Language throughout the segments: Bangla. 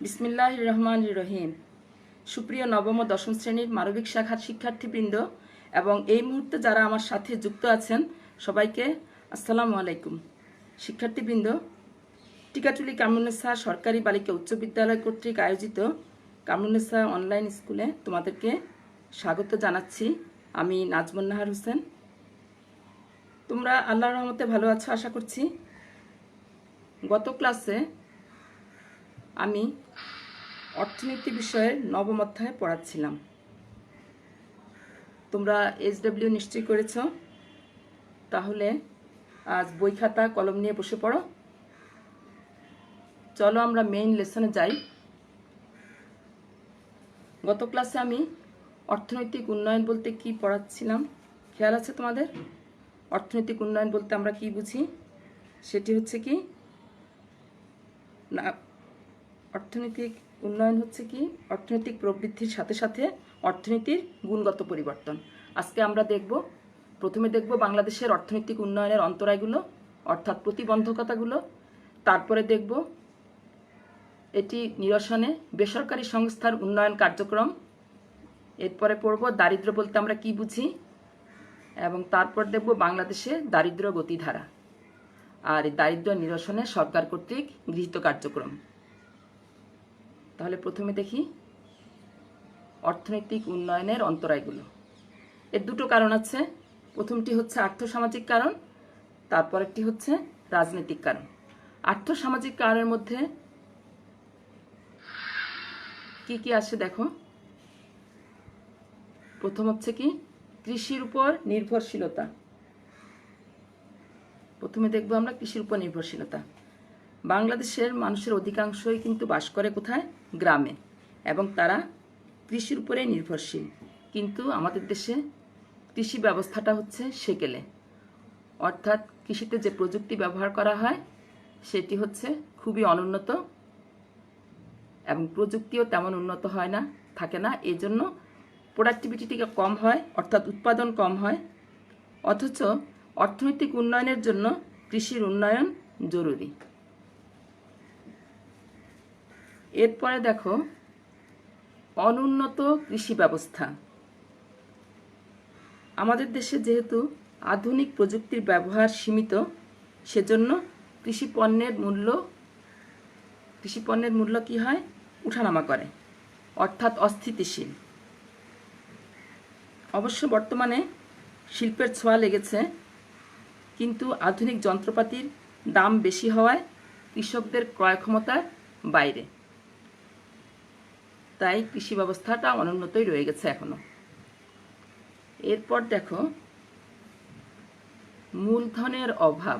বিসমিল্লাহির রহমানির রহিম। সুপ্রিয় নবম ও দশম শ্রেণীর মানবিক শাখার শিক্ষার্থীবৃন্দ এবং এই মুহূর্তে যারা আমার সাথে যুক্ত আছেন সবাইকে আসসালামু আলাইকুম। শিক্ষার্থীবৃন্দ, টিকাটুলি কামরুন্নেসা সরকারি বালিকা উচ্চ বিদ্যালয় কর্তৃক আয়োজিত কামরুন্নেসা অনলাইন স্কুলে তোমাদেরকে স্বাগত জানাচ্ছি। আমি নাজমুন নাহার হোসেন। তোমরা আল্লাহর রহমতে ভালো আছো আশা করছি। গত ক্লাসে আমি অর্থনীতি বিষয়ের নবম অধ্যায়ে পড়াচ্ছিলাম। তোমরা SW নিশ্চয়ই করেছ। তাহলে আজ বই খাতা কলম নিয়ে বসে পড়ো। চলো আমরা মেইন লেসনে যাই। গত ক্লাসে আমি অর্থনৈতিক উন্নয়ন বলতে কি পড়াচ্ছিলাম খেয়াল আছে তোমাদের? অর্থনৈতিক উন্নয়ন বলতে আমরা কি বুঝি? সেটি হচ্ছে কি না, অর্থনৈতিক উন্নয়ন হচ্ছে কি অর্থনৈতিক প্রবৃদ্ধির সাথে সাথে অর্থনীতির গুণগত পরিবর্তন। আজকে আমরা প্রথমে দেখব বাংলাদেশের অর্থনৈতিক উন্নয়নের অন্তরায়গুলো অর্থাৎ প্রতিবন্ধকতাগুলো। তারপরে দেখব এটি নিরসনে বেসরকারি সংস্থার উন্নয়ন কার্যক্রম। এরপরে পড়ব দারিদ্র্য বলতে আমরা কি বুঝি, এবং তারপর দেখব বাংলাদেশে দারিদ্র্য গতিধারা আর এই দারিদ্র্য নিরসনে সরকার কর্তৃক গৃহীত কার্যক্রম। তাহলে প্রথমে দেখি অর্থনৈতিক উন্নয়নের অন্তরায়গুলো। এর দুটো কারণ আছে। প্রথমটি হচ্ছে আর্থসামাজিক কারণ, তারপরেরটি হচ্ছে রাজনৈতিক কারণ। আর্থসামাজিক কারণের মধ্যে কি কি আসে দেখো। প্রথম হচ্ছে কি কৃষির উপর নির্ভরশীলতা। প্রথমে দেখব আমরা কৃষির উপর নির্ভরশীলতা। বাংলাদেশের মানুষের অধিকাংশই কিন্তু বাস করে কোথায়? গ্রামে, এবং তারা কৃষির উপরে নির্ভরশীল। কিন্তু আমাদের দেশে কৃষি ব্যবস্থাটা হচ্ছে সেকেলে, অর্থাৎ কৃষিতে যে প্রযুক্তি ব্যবহার করা হয় সেটি হচ্ছে খুবই অনুন্নত, এবং প্রযুক্তিও তেমন উন্নত হয় না, থাকে না। এই জন্য প্রোডাক্টিভিটিটা কম হয়, অর্থাৎ উৎপাদন কম হয়। অথচ অর্থনৈতিক উন্নয়নের জন্য কৃষির উন্নয়ন জরুরি। এরপরে দেখো অনুন্নত কৃষি ব্যবস্থা। আমাদের দেশে যেহেতু আধুনিক প্রযুক্তির ব্যবহার সীমিত, সেজন্য কৃষি পণ্যের মূল্য কি হয়? উঠানামা করে, অর্থাৎ অস্থিতিশীল। অবশ্য বর্তমানে শিল্পের ছোঁয়া লেগেছে, কিন্তু আধুনিক যন্ত্রপাতির দাম বেশি হওয়ায় কৃষকদের ক্রয় ক্ষমতার বাইরে, তাই কৃষি ব্যবস্থাটা অনুন্নতই রয়ে গেছে এখনো। এরপর দেখো মূলধনের অভাব।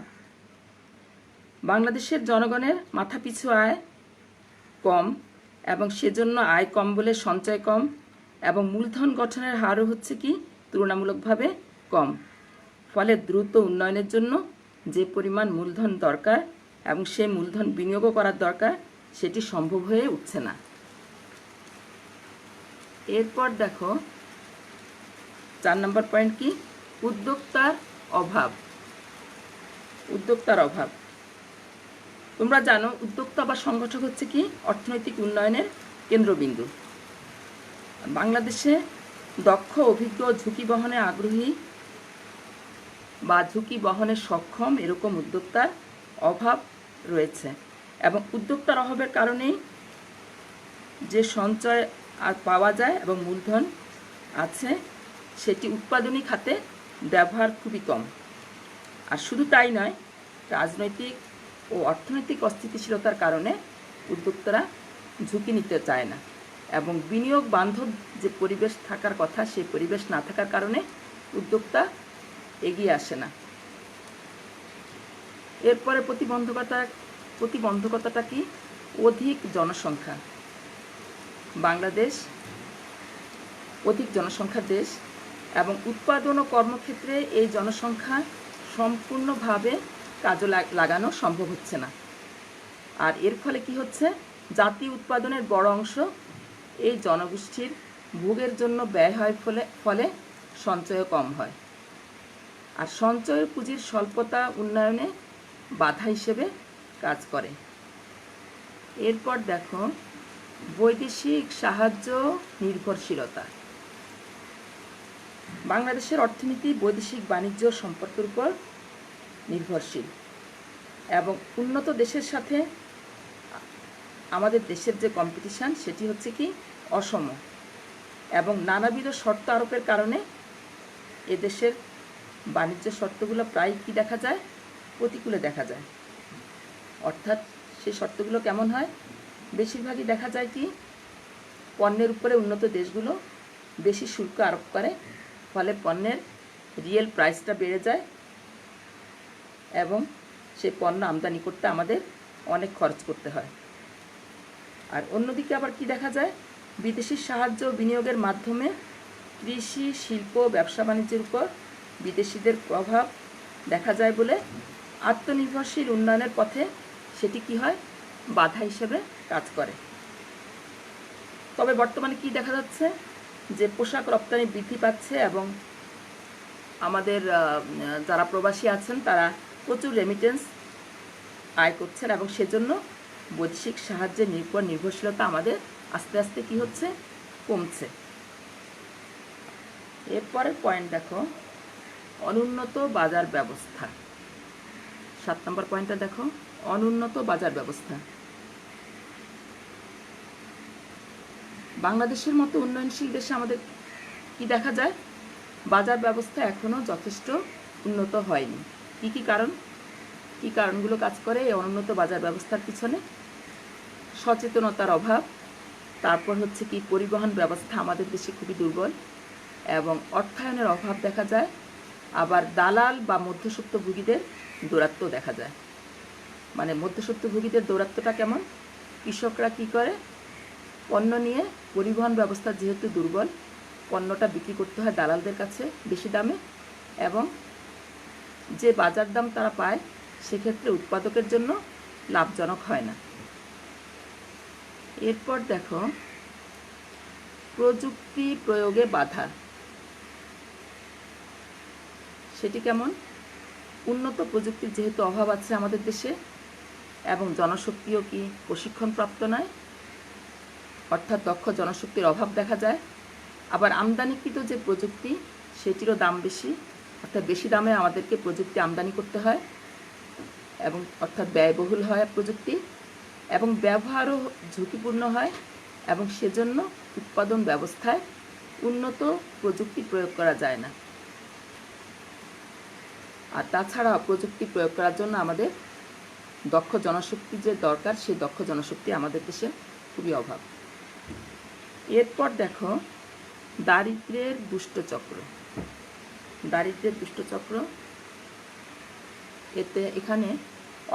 বাংলাদেশের জনগণের মাথাপিছু আয় কম, এবং সেজন্য আয় কম বলে সঞ্চয় কম, এবং মূলধন গঠনের হারও হচ্ছে কি তুলনামূলকভাবে কম। ফলে দ্রুত উন্নয়নের জন্য যে পরিমাণ মূলধন দরকার এবং সেই মূলধন বিনিয়োগও করার দরকার, সেটি সম্ভব হয়ে উঠছে না। এরপর দেখো 4 নম্বর পয়েন্ট কি? উদ্যোক্তার অভাব। উদ্যোক্তার অভাব। তোমরা জানো উদ্যোক্তা বা সংগঠক হচ্ছে কি অর্থনৈতিক উন্নয়নের কেন্দ্রবিন্দু। বাংলাদেশে দক্ষ, অভিজ্ঞ, ঝুঁকি বহনে আগ্রহী বা ঝুঁকি বহনে সক্ষম এরকম উদ্যোক্তার অভাব রয়েছে, এবং উদ্যোক্তার অভাবের কারণেই যে সঞ্চয় আর পাওয়া যায় এবং মূলধন আছে সেটি উৎপাদনী খাতে ব্যবহার খুবই কম। আর শুধু তাই নয়, রাজনৈতিক ও অর্থনৈতিক অস্থিতিশীলতার কারণে উদ্যোক্তারা ঝুঁকি নিতে চায় না, এবং বিনিয়োগ বান্ধব যে পরিবেশ থাকার কথা সেই পরিবেশ না থাকার কারণে উদ্যোক্তা এগিয়ে আসে না। এরপরে প্রতিবন্ধকতাটা কি? অধিক জনসংখ্যা। বাংলাদেশ অধিক জনসংখ্যার দেশ, এবং উৎপাদন ও কর্মক্ষেত্রে এই জনসংখ্যা সম্পূর্ণভাবে কাজে লাগানো সম্ভব হচ্ছে না। আর এর ফলে কি হচ্ছে? জাতীয় উৎপাদনের বড় অংশ এই জনগোষ্ঠীর ভোগের জন্য ব্যয় হয়, ফলে সঞ্চয়ও কম হয়। আর সঞ্চয় পুঁজির স্বল্পতা উন্নয়নে বাধা হিসেবে কাজ করে। এরপর দেখো বৈদেশিক সাহায্য নির্ভরশীলতা। বাংলাদেশের অর্থনীতি বৈদেশিক বাণিজ্য সম্পর্কের উপর নির্ভরশীল এবং উন্নত দেশের সাথে আমাদের দেশের যে কম্পিটিশান সেটি হচ্ছে কি অসম এবং নানাবিধ শর্ত আরোপের কারণে এদেশের বাণিজ্য শর্তগুলো প্রায় কি দেখা যায়, প্রতিকূলে দেখা যায়। অর্থাৎ সেই শর্তগুলো কেমন হয়, বেশিরভাগই দেখা যায় কি পণ্যের উপরে উন্নত দেশগুলো বেশি শুল্ক আরোপ করে, ফলে পণ্যের রিয়েল প্রাইসটা বেড়ে যায় এবং সেই পণ্য আমদানি করতে আমাদের অনেক খরচ করতে হয়। আর অন্যদিকে আবার কি দেখা যায়, বিদেশি সাহায্য বিনিয়োগের মাধ্যমে কৃষি, শিল্প, ব্যবসা বাণিজ্যের উপর বিদেশিদের প্রভাব দেখা যায় বলে আত্মনির্ভরশীল উন্নয়নের পথে সেটি কি হয়, বাধা হিসেবে কাজ করে। তবে বর্তমানে কি দেখা যাচ্ছে যে পোশাক রপ্তানি বৃদ্ধি পাচ্ছে এবং আমাদের যারা প্রবাসী আছেন তারা প্রচুর রেমিটেন্স আয় করছেন এবং সেজন্য বৈদেশিক সাহায্যের নির্ভরশীলতা আমাদের আস্তে আস্তে কি হচ্ছে, কমছে। এরপরের পয়েন্ট দেখো, অনুন্নত বাজার ব্যবস্থা। 7 নম্বর পয়েন্টটা দেখো, অনুন্নত বাজার ব্যবস্থা। বাংলাদেশের মতো উন্নয়নশীল দেশে আমাদের কি দেখা যায়, বাজার ব্যবস্থা এখনও যথেষ্ট উন্নত হয়নি। কি কারণগুলো কাজ করে এই অনুন্নত বাজার ব্যবস্থার পিছনে? সচেতনতার অভাব, তারপর হচ্ছে কি পরিবহন ব্যবস্থা আমাদের দেশে খুবই দুর্বল এবং অর্থায়নের অভাব দেখা যায়, আবার দালাল বা মধ্যস্বত্বভোগীদের দৌরাত্ম দেখা যায়। মানে মধ্যস্বত্বভোগীদের দৌরাত্মটা কেমন, কৃষকরা কি করে, পণ্য নিয়ে পরিবহন ব্যবস্থা যেহেতু দুর্বল, পণ্যটা বিক্রি করতে হয় দালালদের কাছে বেশি দামে এবং যে বাজার দাম তারা পায় সেক্ষেত্রে উৎপাদকের জন্য লাভজনক হয় না। এরপর দেখো, প্রযুক্তি প্রয়োগে বাধা। সেটি কেমন, উন্নত প্রযুক্তির যেহেতু অভাব আছে আমাদের দেশে এবং জনশক্তিও কি প্রশিক্ষণপ্রাপ্ত নয়, অর্থাৎ দক্ষ জনশক্তির অভাব দেখা যায়। আবার আমদানিকৃত যে প্রযুক্তি সেটিরও দাম বেশি, অর্থাৎ বেশি দামে আমাদেরকে প্রযুক্তি আমদানি করতে হয় এবং অর্থাৎ ব্যয়বহুল হয় প্রযুক্তি এবং ব্যবহারও ঝুঁকিপূর্ণ হয় এবং সেজন্য উৎপাদন ব্যবস্থায় উন্নত প্রযুক্তি প্রয়োগ করা যায় না। আর তাছাড়া প্রযুক্তি প্রয়োগ করার জন্য আমাদের দক্ষ জনশক্তি যে দরকার সেই দক্ষ জনশক্তি আমাদের দেশে খুবই অভাব। এরপর দেখো, দারিদ্র্যের দুষ্টচক্র। দারিদ্র্যের দুষ্টচক্র, এখানে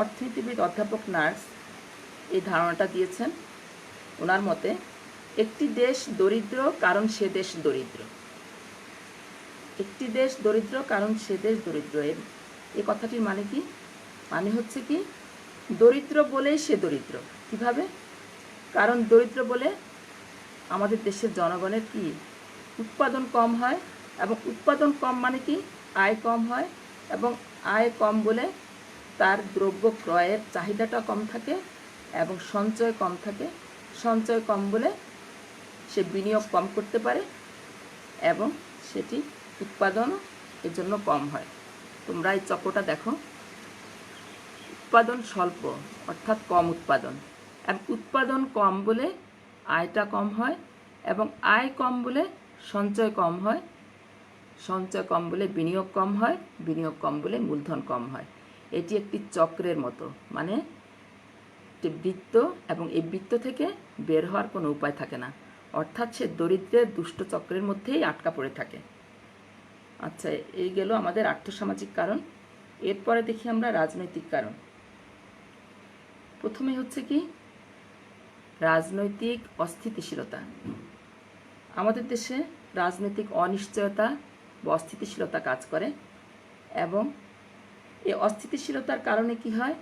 অর্থনীতিবিদ অধ্যাপক নার্স এই ধারণাটা দিয়েছেন। ওনার মতে একটি দেশ দরিদ্র কারণ সে দেশ দরিদ্র। একটি দেশ দরিদ্র কারণ সে দেশ দরিদ্র, এই কথাটির মানে কি, মানে হচ্ছে কি দরিদ্র বলেই সে দরিদ্র। কিভাবে? কারণ দরিদ্র বলে আমাদের দেশের জনগণের কি উৎপাদন কম হয় এবং উৎপাদন কম মানে কি আয় কম হয় এবং আয় কম বলে তার দ্রব্য ক্রয়ের চাহিদাটা কম থাকে এবং সঞ্চয় কম থাকে। সঞ্চয় কম বলে সে বিনিয়োগ কম করতে পারে এবং সেটি উৎপাদনও এর জন্য কম হয়। তোমরা এই চক্রটা দেখো, উৎপাদন স্বল্প অর্থাৎ কম উৎপাদন এবং উৎপাদন কম বলে আয়টা কম হয় এবং আয় কম বলে সঞ্চয় কম হয়, সঞ্চয় কম বলে বিনিয়োগ কম হয়, বিনিয়োগ কম বলে মূলধন কম হয়। এটি একটি চক্রের মতো, মানে একটি বৃত্ত এবং এই বৃত্ত থেকে বের হওয়ার কোনো উপায় থাকে না, অর্থাৎ সে দরিদ্রের দুষ্ট চক্রের মধ্যেই আটকা পড়ে থাকে। আচ্ছা, এই গেল আমাদের আর্থসামাজিক কারণ। এরপরে দেখি আমরা রাজনৈতিক কারণ। প্রথমে হচ্ছে কি রাজনৈতিক অস্থিতিশীলতা। আমাদের দেশে রাজনৈতিক অনিশ্চয়তা বা অস্থিতিশীলতা কাজ করে এবং এই অস্থিতিশীলতার কারণে কি হয়,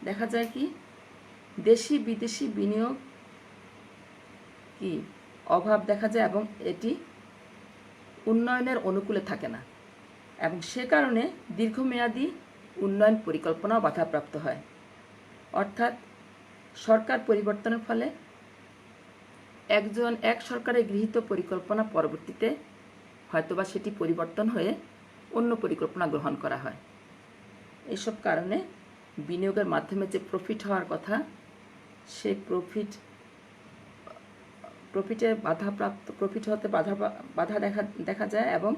দেখা যায় কি দেশি বিদেশি বিনিয়োগ কি অভাব দেখা যায় এবং এটি উন্নয়নের অনুকূলে থাকে না এবং সে কারণে দীর্ঘমেয়াদী উন্নয়ন পরিকল্পনাও বাধাপ্রাপ্ত হয়। অর্থাৎ সরকার পরিবর্তনের ফলে এক সরকারের গৃহীত পরিকল্পনা পরবর্তীতে হয়তোবা সেটি পরিবর্তন হয়ে অন্য পরিকল্পনা গ্রহণ করা হয়। এইসব কারণে বিনিয়োগের মাধ্যমে যে প্রফিট হওয়ার কথা, সেই প্রফিটে প্রফিট হতে বাধা দেখা যায় এবং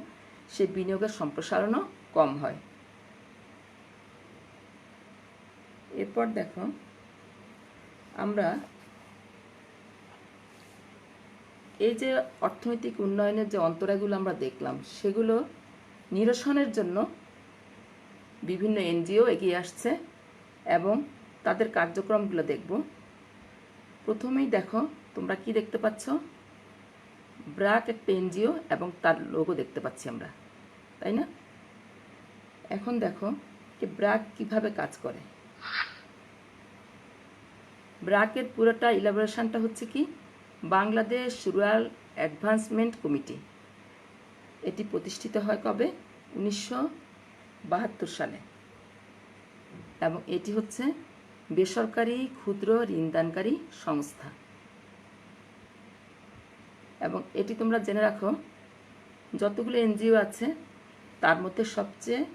সে বিনিয়োগের সম্প্রসারণও কম হয়। এরপর দেখো, আমরা এই যে অর্থনৈতিক উন্নয়নের যে অন্তরায়গুলো আমরা দেখলাম, সেগুলো নিরসনের জন্য বিভিন্ন এনজিও এগিয়ে আসছে এবং তাদের কার্যক্রমগুলো দেখব। প্রথমেই দেখো, তোমরা কি দেখতে পাচ্ছ? ব্র্যাক একটা এনজিও এবং তার লোগো দেখতে পাচ্ছি আমরা, তাই না? এখন দেখো যে ব্র্যাক কিভাবে কাজ করে। ব্র্যাকের পুরোটা ইলাবোরেশনটা হচ্ছে কি, বাংলাদেশ রুরাল অ্যাডভান্সমেন্ট কমিটি। এটি প্রতিষ্ঠিত হয় কবে? 1972 সালে। এবং এটি হচ্ছে বেসরকারি ক্ষুদ্র ঋণদানকারী সংস্থা। এবং এটি তোমরা জেনে রাখো, যতগুলো এনজিও আছে তার মধ্যে সবচেয়ে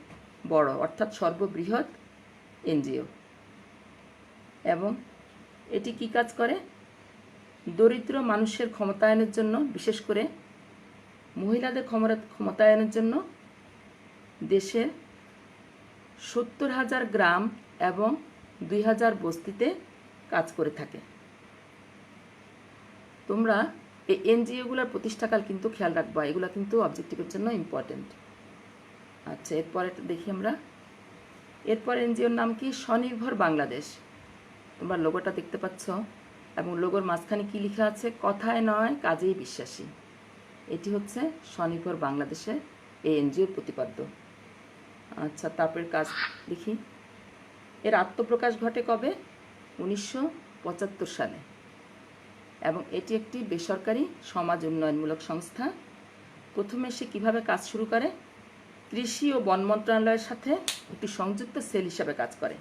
বড় অর্থাৎ সর্ববৃহৎ এনজিও। এবং এটি কি কাজ করে? দরিদ্র মানুষের ক্ষমতায়নের জন্য, বিশেষ করে মহিলাদের ক্ষমতায়নের জন্য দেশের 70,000 গ্রাম এবং 2,000 বস্তিতে কাজ করে থাকে। তোমরা এই এনজিওগুলোর প্রতিষ্ঠাকাল কিন্তু খেয়াল রাখবা, এগুলো কিন্তু অবজেক্টিভের জন্য ইম্পর্টেন্ট। আচ্ছা, এরপরে দেখি আমরা। এরপর এনজিওর নাম কি? স্বনির্ভর বাংলাদেশ। তোমরা লোগোটা দেখতে পাচ্ছ এবং লোগোর মাঝখানে কি লেখা আছে? কথায় নয় কাজেই বিশ্বাসী। এটি হচ্ছে স্বনির্ভর বাংলাদেশের এই এনজিওর প্রতিপাদ্য। আচ্ছা, তারপরে কাজ দেখি। এর আত্মপ্রকাশ ঘটে কবে? 1975 সালে। এবং এটি একটি বেসরকারি সমাজ উন্নয়নমূলক সংস্থা। প্রথমে সে কিভাবে কাজ শুরু করে? কৃষি ও বন মন্ত্রণালয়ের সাথে একটি সংযুক্ত সেল হিসাবে কাজ করে।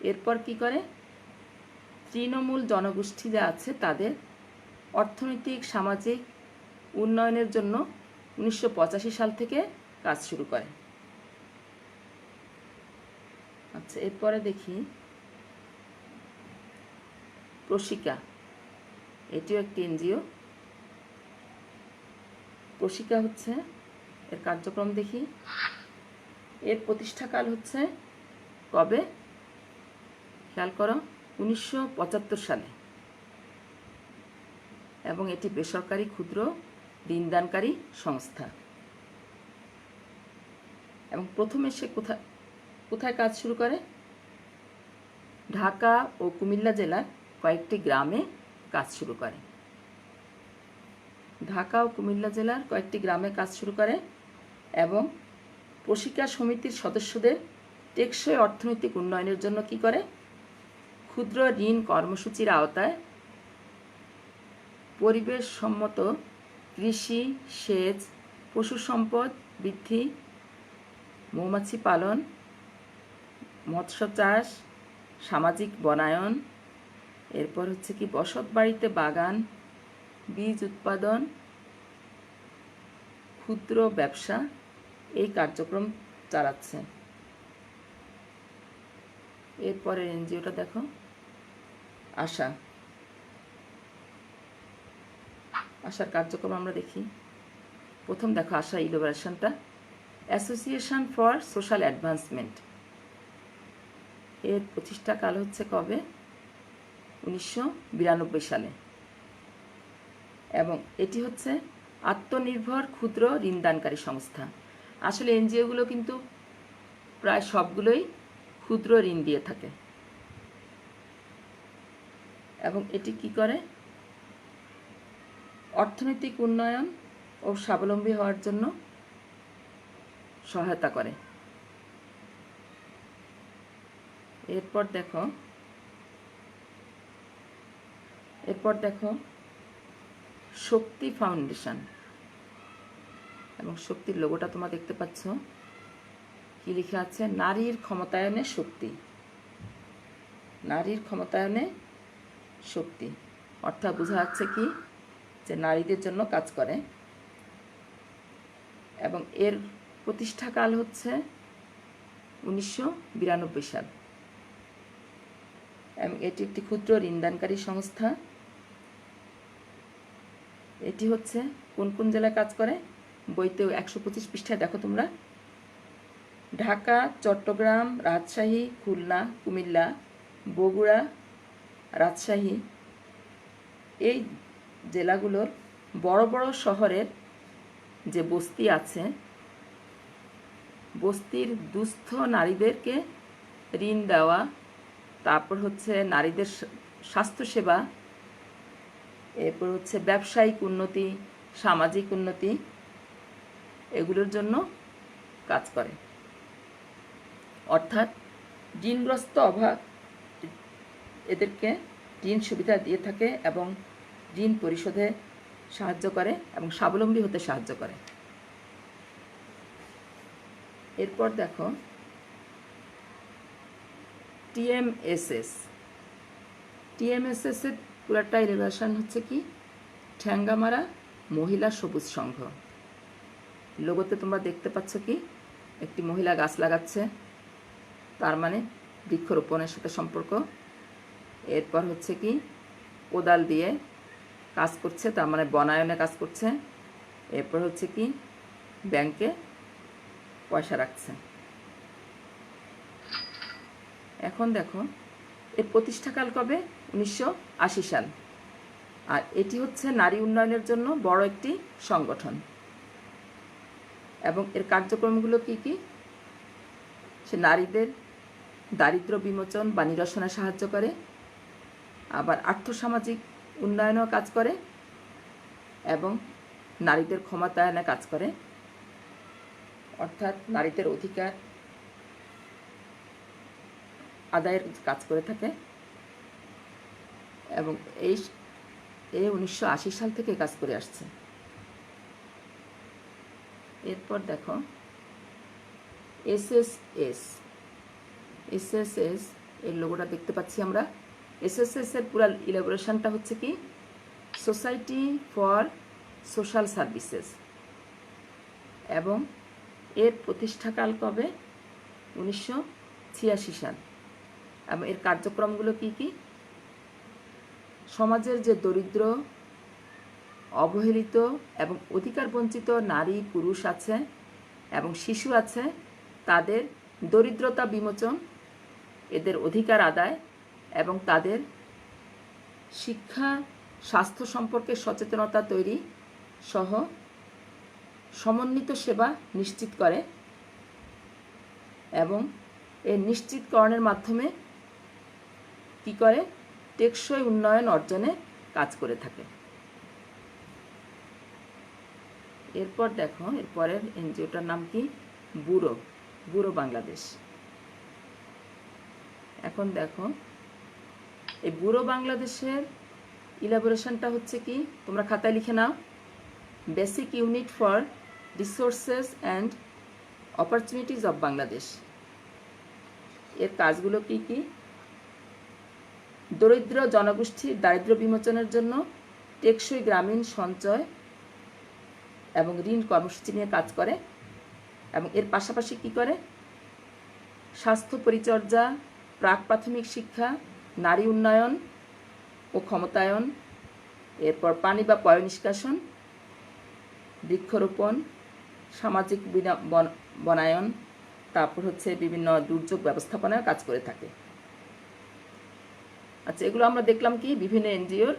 এরপর কি করে? তৃণমূল জনগোষ্ঠী যা আছে তাদের অর্থনৈতিক সামাজিক উন্নয়নের জন্য 1985 সাল থেকে কাজ শুরু করে। আচ্ছা, এরপরে দেখি প্রশিকা। এটিও একটি এনজিও। প্রশিকা হচ্ছে, এর কার্যক্রম দেখি। এর প্রতিষ্ঠাকাল হচ্ছে কবে? খেয়াল করো, 1975 সালে। এবং এটি বেসরকারি ক্ষুদ্র ঋণদানকারী সংস্থা। এবং প্রথমে সে কোথায় কাজ শুরু করে? ঢাকা ও কুমিল্লা জেলার কয়েকটি গ্রামে কাজ শুরু করে। ঢাকা ও কুমিল্লা জেলার কয়েকটি গ্রামে কাজ শুরু করে এবং প্রশিকা সমিতির সদস্যদের টেকসই অর্থনৈতিক উন্নয়নের জন্য কি করে? ক্ষুদ্র ঋণ কর্মসূচির আওতায় পরিবেশ সম্মত কৃষি, সেচ, পশু সম্পদ বৃদ্ধি, মৌমাছি পালন, মৎস্য চাষ, সামাজিক বনায়ন, এরপর হচ্ছে কি বসত বাড়িতে বাগান, বীজ উৎপাদন, ক্ষুদ্র ব্যবসা, এই কার্যক্রম চালাচ্ছে। এরপরে এনজিওটা দেখো, আশা। আশার কার্যক্রম আমরা দেখি। প্রথম দেখো আশা ইনোভেশনটা, অ্যাসোসিয়েশন ফর সোশ্যাল অ্যাডভান্সমেন্ট। এর প্রতিষ্ঠাকাল হচ্ছে কবে? 1992 সালে। এবং এটি হচ্ছে আত্মনির্ভর ক্ষুদ্র ঋণদানকারী সংস্থা। আসলে এনজিওগুলো কিন্তু প্রায় সবগুলোই ক্ষুদ্র ঋণ দিয়ে থাকে। এবং এটি কি করে? অর্থনৈতিক উন্নয়ন ও স্বাবলম্বী হওয়ার জন্য সহায়তা করে। এরপর দেখো শক্তি ফাউন্ডেশন। এবং শক্তির লোগোটা তোমরা দেখতে পাচ্ছ, কি লেখা আছে? নারীর ক্ষমতায়নের শক্তি। নারীর ক্ষমতায়নে শক্তি, অর্থাৎ বোঝা যাচ্ছে কি যে নারীদের জন্য কাজ করে। এবং এর প্রতিষ্ঠাকাল হচ্ছে 1992 সাল। এবং এটি একটি ক্ষুদ্র ঋণদানকারী সংস্থা। এটি হচ্ছে কোন কোন জেলায় কাজ করে, বইতে 125 পৃষ্ঠায় দেখো তোমরা। ঢাকা, চট্টগ্রাম, রাজশাহী, খুলনা, কুমিল্লা, বগুড়া, রাজশাহী, এই জেলাগুলোর বড় বড় শহরের যে বস্তি আছে, বস্তির দুস্থ নারীদেরকে ঋণ দেওয়া, তারপর হচ্ছে নারীদের স্বাস্থ্যসেবা, এরপর হচ্ছে ব্যবসায়িক উন্নতি, সামাজিক উন্নতি, এগুলোর জন্য কাজ করে। অর্থাৎ ঋণগ্রস্ত অভাব এদেরকে ঋণ সুবিধা দিয়ে থাকে এবং ঋণ পরিশোধে সাহায্য করে এবং স্বাবলম্বী হতে সাহায্য করে। এরপর দেখো টিএমএসএস। টিএমএসএস এর পুরাটা রিলেশন হচ্ছে কি, ঠ্যাঙ্গামারা মহিলা সবুজ সংঘ। লোগোতে তোমরা দেখতে পাচ্ছ কি একটি মহিলা গাছ লাগাচ্ছে, তার মানে বৃক্ষরোপণের সাথে সম্পর্ক। এরপর হচ্ছে কি কোদাল দিয়ে কাজ করছে, তার মানে বনায়নে কাজ করছে। এরপর হচ্ছে কি ব্যাংকে পয়সা রাখছে। এখন দেখো এর প্রতিষ্ঠাকাল কবে, 1980 সাল। আর এটি হচ্ছে নারী উন্নয়নের জন্য বড় একটি সংগঠন। এবং এর কার্যক্রমগুলো কি কি, সে নারীদের দারিদ্র্য বিমোচন বা নিরসনে সাহায্য করে, আবার আর্থসামাজিক উন্নয়নেও কাজ করে এবং নারীদের ক্ষমতায়নে কাজ করে, অর্থাৎ নারীদের অধিকার আদায়ের কাজ করে থাকে। এবং এই 1980 সাল থেকে কাজ করে আসছে। এরপর দেখো এসএসএস। এসএসএস এর লোগোটা দেখতে পাচ্ছি আমরা। এসএসএস এর পুরো ইলাবোরেশনটা হচ্ছে কি, সোসাইটি ফর সোশ্যাল সার্ভিসেস। এবং এর প্রতিষ্ঠাকাল কবে, 1986 সাল। এবং এর কার্যক্রমগুলো কি কি, সমাজের যে দরিদ্র, অবহেলিত এবং অধিকার বঞ্চিত নারী পুরুষ আছে এবং শিশু আছে, তাদের দরিদ্রতা বিমোচন, এদের অধিকার আদায় এবং তাদের শিক্ষা, স্বাস্থ্য সম্পর্কে সচেতনতা তৈরি সহ সমন্বিত সেবা নিশ্চিত করে। এবং এর নিশ্চিতকরণের মাধ্যমে কি করে, টেকসই উন্নয়ন অর্জনে কাজ করে থাকে। এরপর দেখো এরপরের এনজিওটার নাম কি, ব্যুরো বাংলাদেশ। এখন দেখো এই ব্যুরো বাংলাদেশের ইলাবোরেশনটা হচ্ছে কি, তোমরা খাতায় লিখে নাও। Basic unit for resources and opportunities of Bangladesh. এর কাজগুলো কি কি, দরিদ্র জনগোষ্ঠীর দারিদ্র্য বিমোচনের জন্য টেকসই গ্রামীণ সঞ্চয় এবং ঋণ কর্মসূচি নিয়ে কাজ করে। এবং এর পাশাপাশি কি করে, স্বাস্থ্য পরিচর্যা, প্রাক প্রাথমিক শিক্ষা, নারী উন্নয়ন ও ক্ষমতায়ন, এরপর পানি বা পয় নিষ্কাশন, বৃক্ষরোপণ, সামাজিক বনায়ন, তারপর হচ্ছে বিভিন্ন দুর্যোগ ব্যবস্থাপনায় কাজ করে থাকে। আচ্ছা, এগুলো আমরা দেখলাম কি বিভিন্ন এনজিওর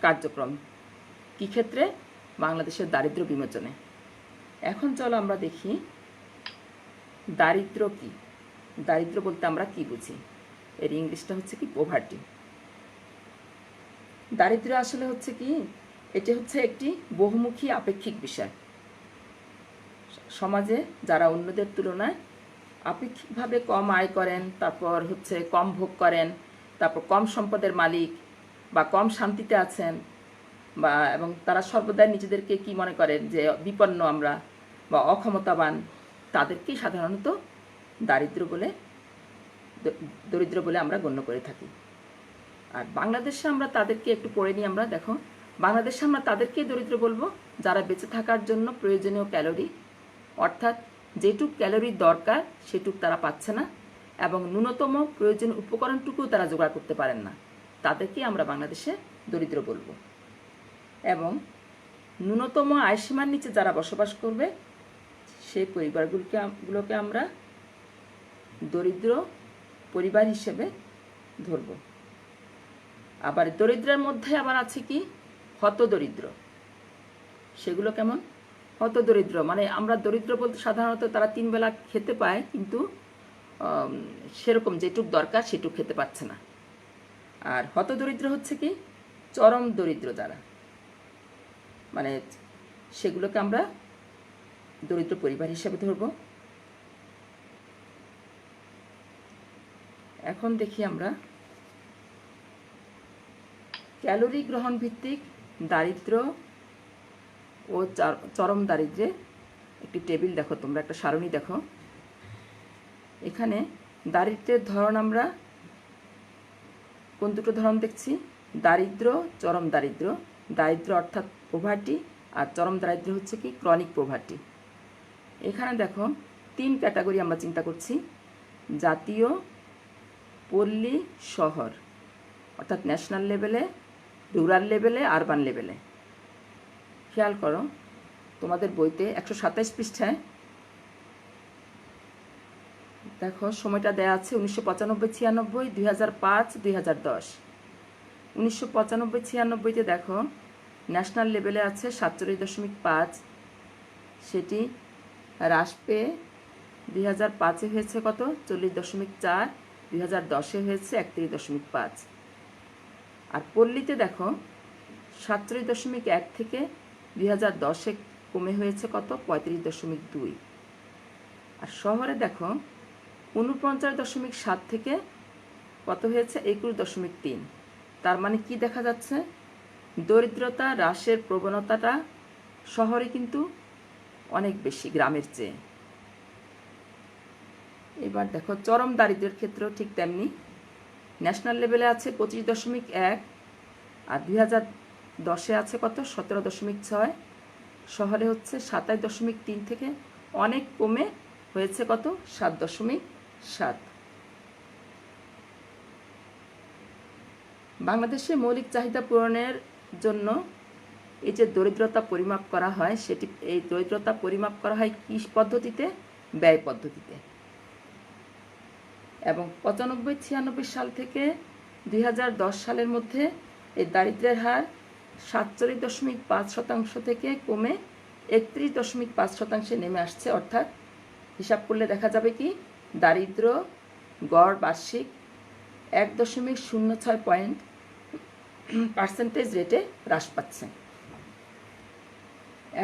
কার্যক্রম কি ক্ষেত্রে, বাংলাদেশের দারিদ্র্য বিমোচনে। এখন চলো আমরা দেখি দারিদ্র্য কি। দারিদ্র বলতে আমরা কি বুঝি, এর ইংলিশটা হচ্ছে কি, পোভার্টি। দারিদ্র্য আসলে হচ্ছে কি, এটি হচ্ছে একটি বহুমুখী আপেক্ষিক বিষয়। সমাজে যারা অন্যদের তুলনায় আপেক্ষিকভাবে কম আয় করেন, তারপর হচ্ছে কম ভোগ করেন, তারপর কম সম্পদের মালিক বা কম শান্তিতে আছেন, বা এবং তারা সর্বদাই নিজেদেরকে কি মনে করেন যে বিপন্ন আমরা বা অক্ষমতাবান, তাদেরকেই সাধারণত দারিদ্র বলে দরিদ্র বলে আমরা গণ্য করে থাকি। আর বাংলাদেশে আমরা তাদেরকে একটু পড়ে নিই। আমরা দেখো, বাংলাদেশে আমরা তাদেরকেই দরিদ্র বলবো যারা বেঁচে থাকার জন্য প্রয়োজনীয় ক্যালোরি, অর্থাৎ যেটুক ক্যালোরির দরকার সেটুক তারা পাচ্ছে না এবং ন্যূনতম প্রয়োজনীয় উপকরণটুকু তারা জোগাড় করতে পারেন না, তাদেরকেই আমরা বাংলাদেশে দরিদ্র বলবো। এবং ন্যূনতম আয়সীমার নিচে যারা বসবাস করবে সেই পরিবারগুলোকে আমরা দরিদ্র পরিবার হিসেবে ধরব। আবার দরিদ্রের মধ্যে আবার আছে কি হতদরিদ্র। সেগুলো কেমন? হতদরিদ্র মানে আমরা দরিদ্র বলতে সাধারণত তারা 3 বেলা খেতে পায়, কিন্তু সেরকম যেটুক দরকার সেটুক খেতে পাচ্ছে না। আর হতদরিদ্র হচ্ছে কি চরম দরিদ্র যারা, মানে সেগুলোকে আমরা দরিদ্র পরিবার হিসেবে ধরব। এখন দেখি আমরা ক্যালোরি গ্রহণ ভিত্তিক দারিদ্র ও চরম দারিদ্র্যে একটি টেবিল দেখো তোমরা, একটা সারণী দেখো। এখানে দারিদ্র্যের ধরন আমরা কোন দুটো ধরন দেখছি? দারিদ্র, চরম দারিদ্র। দারিদ্র অর্থাৎ পোভার্টি, আর চরম দারিদ্র হচ্ছে কি ক্রনিক পোভার্টি। এখানে দেখো 3 ক্যাটাগরি আমরা চিন্তা করছি: জাতীয়, পল্লী, শহর, অর্থাৎ ন্যাশনাল লেভেলে, রুরাল লেভেলে, আরবান লেভেলে। খেয়াল করো তোমাদের বইতে 127 পৃষ্ঠায় দেখো সময়টা দেয়া আছে 1995-96, 2005-2010। 1995-96-তে দেখো ন্যাশনাল লেভেলে আছে 47.5, সেটি হ্রাস পেয়ে 2005-এ হয়েছে কত? 40.4, 2010-এ হয়েছে 31.5। আর পল্লীতে দেখো 47.1 থেকে 2010-এ কমে হয়েছে কত? 35.2। আর শহরে দেখো 49.7 থেকে কত হয়েছে? 21.3। তার মানে কি দেখা যাচ্ছে? দরিদ্রতা হ্রাসের প্রবণতাটা শহরে কিন্তু অনেক বেশি গ্রামের চেয়ে। এবার দেখো চরম দারিদ্র্যের ক্ষেত্রেও ঠিক তেমনি। ন্যাশনাল লেভেলে আছে 25.1, আর 2010-এ আছে কত? 17.6। শহরে হচ্ছে 27.3 থেকে অনেক কমে হয়েছে কত? 7.7। বাংলাদেশে মৌলিক চাহিদা পূরণের জন্য এই যে দরিদ্রতা পরিমাপ করা হয়, সেটি এই দরিদ্রতা পরিমাপ করা হয় কি পদ্ধতিতে? ব্যয় পদ্ধতিতে। এবং 95-96 সাল থেকে 2010 সালের মধ্যে এই দারিদ্র্যের হার 47.5% থেকে কমে 31.5% নেমে আসছে। অর্থাৎ হিসাব করলে দেখা যাবে কি দারিদ্র গড় বার্ষিক 1.06% রেটে হ্রাস পাচ্ছে।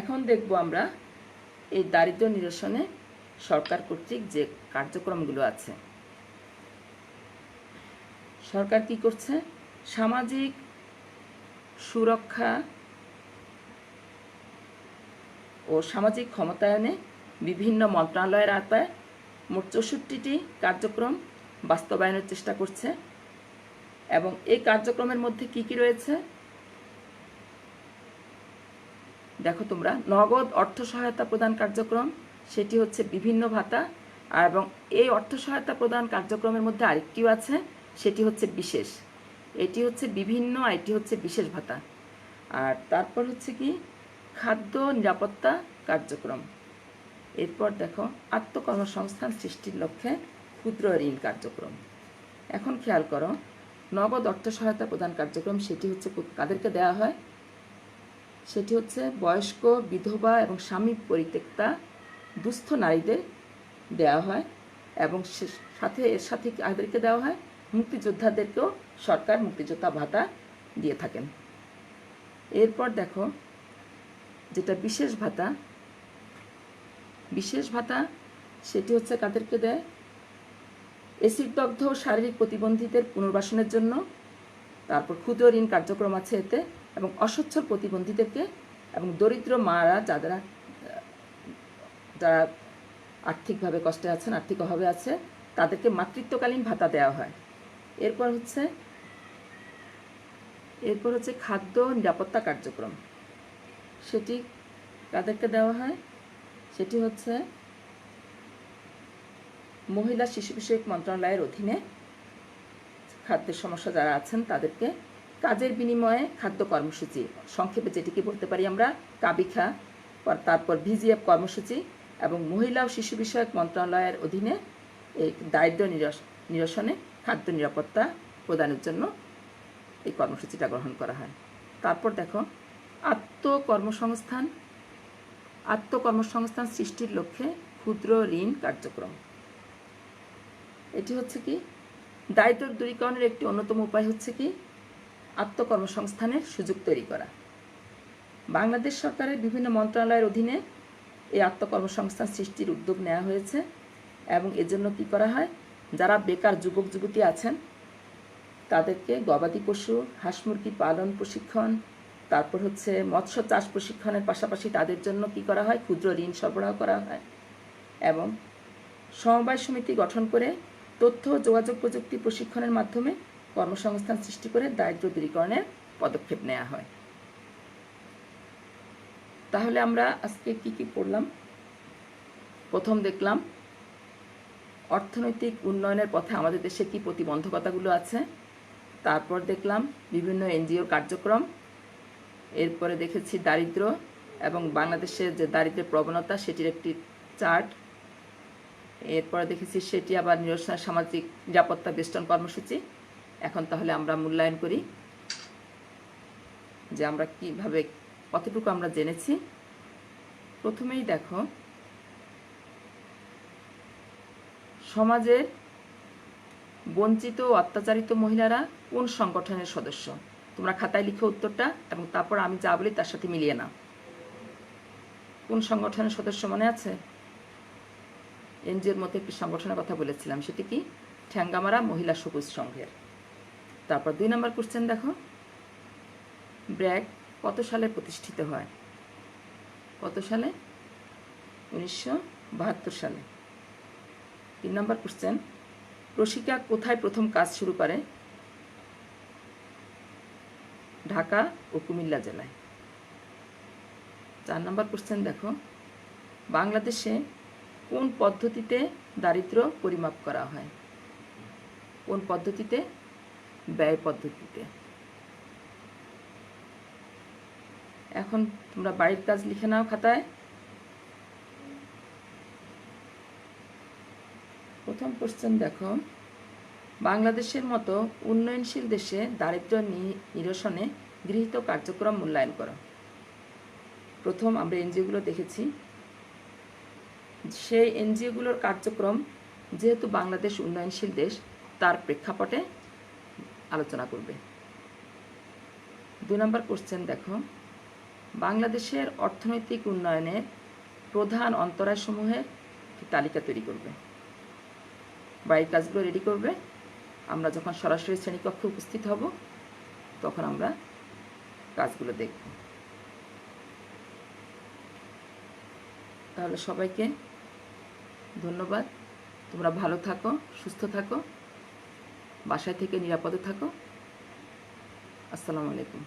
এখন দেখব আমরা এই দারিদ্র নিরসনে সরকার কর্তৃক যে কার্যক্রমগুলো আছে। সরকার কি করছে? সামাজিক সুরক্ষা ও সামাজিক ক্ষমতায়নে বিভিন্ন মন্ত্রণালয়ের আওতায় মোট 64টি কার্যক্রম বাস্তবায়নের চেষ্টা করছে। এবং এই কার্যক্রমের মধ্যে কি কি রয়েছে দেখো তোমরা। নগদ অর্থ সহায়তা প্রদান কার্যক্রম, সেটি হচ্ছে বিভিন্ন ভাতা। এবং এই অর্থ সহায়তা প্রদান কার্যক্রমের মধ্যে আরেকটিও আছে, সেটি হচ্ছে বিশেষ। এটি হচ্ছে বিভিন্ন, এটি হচ্ছে বিশেষ ভাতা। আর তারপর হচ্ছে কি খাদ্য নিরাপত্তা কার্যক্রম। এরপর দেখো আত্মকর্মসংস্থান সৃষ্টির লক্ষ্যে ক্ষুদ্র ঋণ কার্যক্রম। এখন খেয়াল করো নগদ অর্থ সহায়তা প্রদান কার্যক্রম সেটি হচ্ছে কাদেরকে দেওয়া হয়? সেটি হচ্ছে বয়স্ক, বিধবা এবং স্বামী পরিত্যক্তা দুস্থ নারীদের দেওয়া হয়। এবং এর সাথে কাদেরকে দেওয়া হয়? মুক্তিযোদ্ধাদেরকেও সরকার মুক্তিযোদ্ধা ভাতা দিয়ে থাকেন। এরপর দেখো যেটা বিশেষ ভাতা, বিশেষ ভাতা সেটি হচ্ছে কাদেরকে দেয়? এসিডদগ্ধ শারীরিক প্রতিবন্ধীদের পুনর্বাসনের জন্য। তারপর ক্ষুদ্র ঋণ কার্যক্রম আছে এতে, এবং অসচ্ছল প্রতিবন্ধীদেরকে এবং দরিদ্র মারা যারা আর্থিকভাবে কষ্টে আছেন, আর্থিক অভাবে আছে, তাদেরকে মাতৃত্বকালীন ভাতা দেওয়া হয়। এরপর হচ্ছে খাদ্য নিরাপত্তা কার্যক্রম, সেটি কাদেরকে দেওয়া হয়? সেটি হচ্ছে মহিলা শিশু বিষয়ক মন্ত্রণালয়ের অধীনে খাদ্যের সমস্যা যারা আছেন তাদেরকে কাজের বিনিময়ে খাদ্য কর্মসূচি, সংক্ষেপে যেটিকে বলতে পারি আমরা কাবিখা, তারপর ভিজিএফ কর্মসূচি এবং মহিলা ও শিশু বিষয়ক মন্ত্রণালয়ের অধীনে এই দারিদ্র নিরসনে খাদ্য নিরাপত্তা প্রদানের জন্য এই কর্মসূচিটা গ্রহণ করা হয়। তারপর দেখো আত্মকর্মসংস্থান সৃষ্টির লক্ষ্যে ক্ষুদ্র ঋণ কার্যক্রম। এটি হচ্ছে কি দারিদ্র দূরীকরণের একটি অন্যতম উপায় হচ্ছে কি আত্মকর্মসংস্থানের সুযোগ তৈরি করা। বাংলাদেশ সরকারের বিভিন্ন মন্ত্রণালয়ের অধীনে এই আত্মকর্মসংস্থান সৃষ্টির উদ্যোগ নেওয়া হয়েছে এবং এজন্য কি করা হয়, যারা বেকার যুবক যুবতী আছেন তাদেরকে গবাদি পশু, হাঁস মুরগি পালন প্রশিক্ষণ, তারপর হচ্ছে মৎস্য চাষ প্রশিক্ষণের পাশাপাশি তাদের জন্য কি করা হয়, ক্ষুদ্র ঋণ সরবরাহ করা হয় এবং সমবায় সমিতি গঠন করে তথ্য যোগাযোগ প্রযুক্তি প্রশিক্ষণের মাধ্যমে কর্মসংস্থান সৃষ্টি করে দারিদ্র দূরীকরণের পদক্ষেপ নেওয়া হয়। তাহলে আমরা আজকে কি পড়লাম? প্রথম দেখলাম অর্থনৈতিক উন্নয়নের পথে আমাদের দেশে কি প্রতিবন্ধকতাগুলো আছে। তারপর দেখলাম বিভিন্ন এনজিওর কার্যক্রম। এরপরে দেখেছি দারিদ্র এবং বাংলাদেশের যে দারিদ্র্যের প্রবণতা সেটির একটি চার্ট। এরপরে দেখেছি সেটি আবার নিরসনের সামাজিক নিরাপত্তা বেষ্টন কর্মসূচি। এখন তাহলে আমরা মূল্যায়ন করি যে আমরা কিভাবে কতটুকু আমরা জেনেছি। প্রথমেই দেখো, সমাজের বঞ্চিত ও অত্যাচারিত মহিলারা কোন সংগঠনের সদস্য? তোমরা খাতায় লিখো উত্তরটা এবং তারপর আমি যা বলি তার সাথে মিলিয়ে নাও। কোন সংগঠনের সদস্য মনে আছে? এনজিওর মধ্যে একটি সংগঠনের কথা বলেছিলাম, সেটি কি ঠ্যাঙ্গামারা মহিলা সবুজ সংঘের। তারপর 2 নম্বর কোশ্চেন দেখো, ব্র্যাক কত সালে প্রতিষ্ঠিত হয়? কত সালে? 1972 সালে। 3 নম্বর কোশ্চেন, রসিকা কোথায় প্রথম কাজ শুরু করে? ঢাকা ও কুমিল্লা জেলায়। 4 নম্বর কোশ্চেন দেখো, বাংলাদেশে কোন পদ্ধতিতে দারিদ্র্য পরিমাপ করা হয়? কোন পদ্ধতিতে? ব্যয় পদ্ধতিতে। এখন তোমরা বাড়ির কাজ লিখে নাও খাতায়। প্রথম কোশ্চেন দেখো, বাংলাদেশের মতো উন্নয়নশীল দেশে দারিদ্র্য নিরসনে গৃহীত কার্যক্রম মূল্যায়ন করো। প্রথম আমরা এনজিওগুলো দেখেছি, সেই এনজিওগুলোর কার্যক্রম যেহেতু বাংলাদেশ উন্নয়নশীল দেশ তার প্রেক্ষাপটে আলোচনা করবে। 2 নম্বর কোশ্চেন দেখো, বাংলাদেশের অর্থনৈতিক উন্নয়নের প্রধান অন্তরায়সমূহের তালিকা তৈরি করবে। বাড়ির কাজগুলো রেডি করবে। আমরা যখন সরাসরি শ্রেণীকক্ষে উপস্থিত হব তখন আমরা কাজগুলো দেখব। তাহলে সবাইকে ধন্যবাদ। তোমরা ভালো থাকো, সুস্থ থাকো, বাসায় থেকে নিরাপদে থাকো। আসসালামু আলাইকুম।